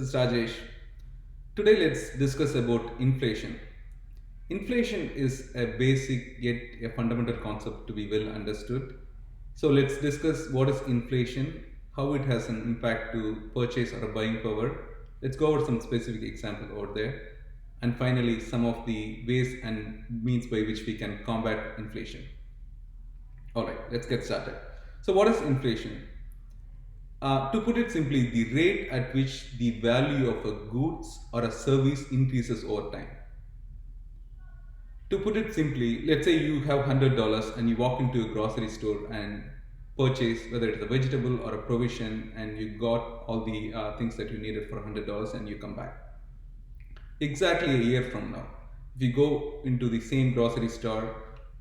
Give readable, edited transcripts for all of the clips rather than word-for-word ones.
This is Rajesh. Today let's discuss about inflation. Inflation is a basic yet a fundamental concept to be well understood. So let's discuss what is inflation, how it has an impact to purchase or buying power. Let's go over some specific example over there. And finally, some of the ways and means by which we can combat inflation. Alright, let's get started. So what is inflation? To put it simply, the rate at which the value of a goods or a service increases over time. To put it simply, let's say you have $100 and you walk into a grocery store and purchase whether it's a vegetable or a provision, and you got all the things that you needed for $100 and you come back. Exactly a year from now, if you go into the same grocery store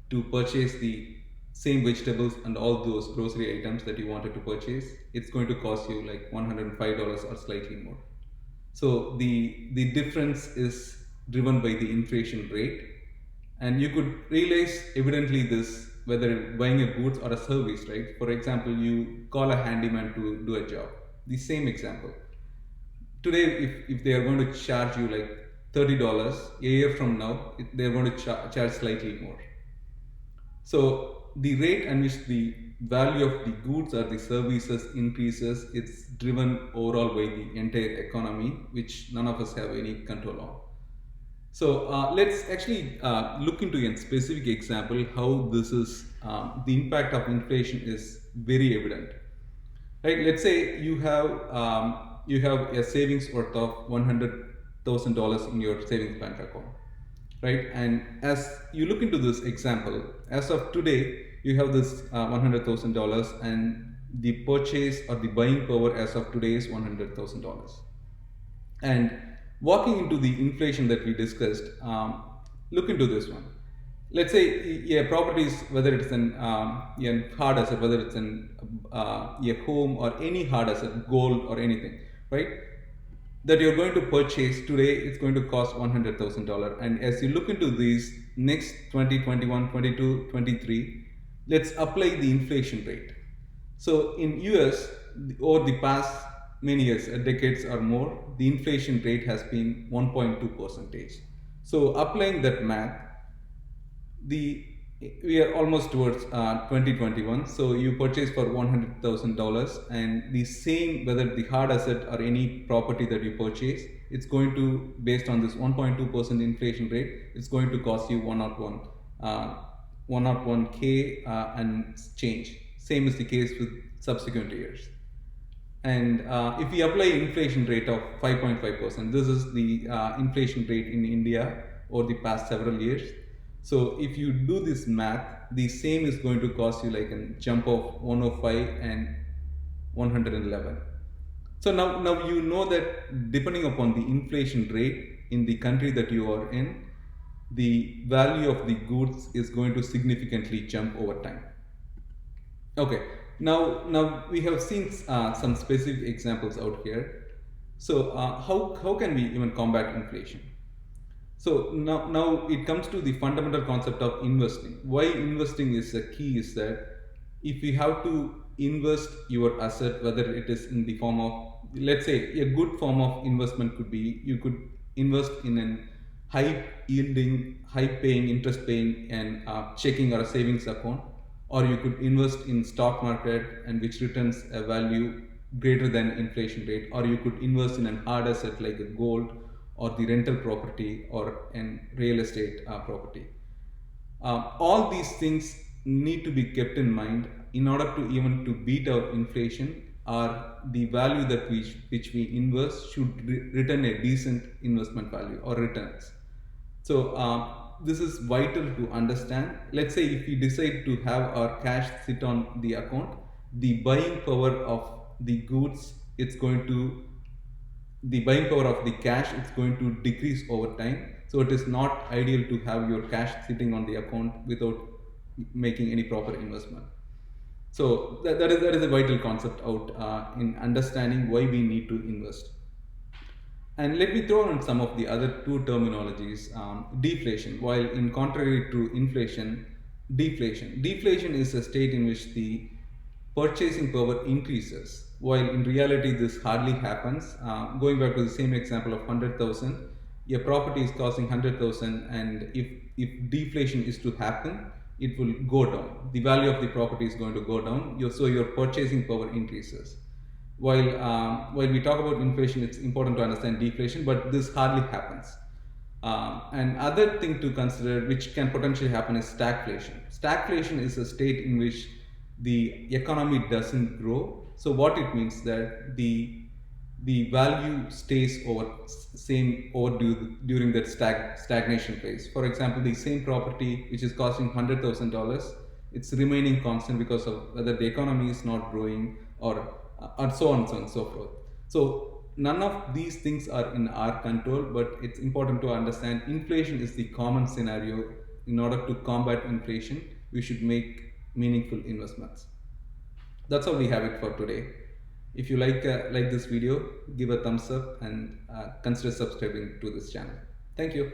to purchase the same vegetables and all those grocery items that you wanted to purchase, it's going to cost you like $105 or slightly more. So the difference is driven by the inflation rate, and you could realize evidently this whether buying a goods or a service, right? For example, you call a handyman to do a job. The same example. Today, if they are going to charge you like $30, a year from now, they're going to charge slightly more. So the rate at which the value of the goods or the services increases, it's driven overall by the entire economy, which none of us have any control on. So let's actually look into a specific example how this is the impact of inflation is very evident. Right? Let's say you have a savings worth of $100,000 in your savings bank account, right? And as you look into this example, as of today, you have this $100,000, and the purchase or the buying power as of today is $100,000. And walking into the inflation that we discussed, look into this one. Let's say properties, whether it's an hard asset, whether it's an a home or any hard asset, gold or anything, right? That you're going to purchase today, it's going to cost $100,000. And as you look into these next 2021, 22, 23, let's apply the inflation rate. So in US, over the past many years, decades or more, the inflation rate has been 1.2%. So applying that math, we are almost towards 2021. So you purchase for $100,000, and the same, whether the hard asset or any property that you purchase, it's going to, based on this 1.2% inflation rate, it's going to cost you 101k and change. Same is the case with subsequent years. And if we apply inflation rate of 5.5%, this is the inflation rate in India over the past several years. So if you do this math, the same is going to cost you like a jump of 105 and 111. So now you know that depending upon the inflation rate in the country that you are in, the value of the goods is going to significantly jump over time. Okay, now we have seen some specific examples out here. So how can we even combat inflation? So now it comes to the fundamental concept of investing. Why investing is the key is that if you have to invest your asset, whether it is in the form of, let's say, a good form of investment could be you could invest in an high yielding, high paying, interest paying and checking or a savings account, or you could invest in stock market and which returns a value greater than inflation rate, or you could invest in an hard asset like a gold or the rental property or an real estate property. All these things need to be kept in mind in order to even to beat out inflation, or the value that which we invest should return a decent investment value or returns. So this is vital to understand. Let's say if we decide to have our cash sit on the account, the buying power of the goods, the buying power of the cash is going to decrease over time. So it is not ideal to have your cash sitting on the account without making any proper investment. So that is a vital concept out in understanding why we need to invest. And let me throw in some of the other two terminologies. Deflation, while in contrary to inflation, deflation is a state in which the purchasing power increases while in reality this hardly happens. Going back to the same example of 100,000, a property is costing 100,000, and if deflation is to happen, it will go down. The value of the property is going to go down. So your purchasing power increases. While we talk about inflation, it's important to understand deflation, but this hardly happens. And other thing to consider, which can potentially happen, is stagflation. Stagflation is a state in which the economy doesn't grow. So what it means that the value stays during that stagnation phase. For example, the same property which is costing $100,000, it's remaining constant because of whether the economy is not growing or so on and so forth. So none of these things are in our control, but it's important to understand inflation is the common scenario. In order to combat inflation, we should make meaningful investments. That's all we have it for today. If you like this video, give a thumbs up and consider subscribing to this channel. Thank you.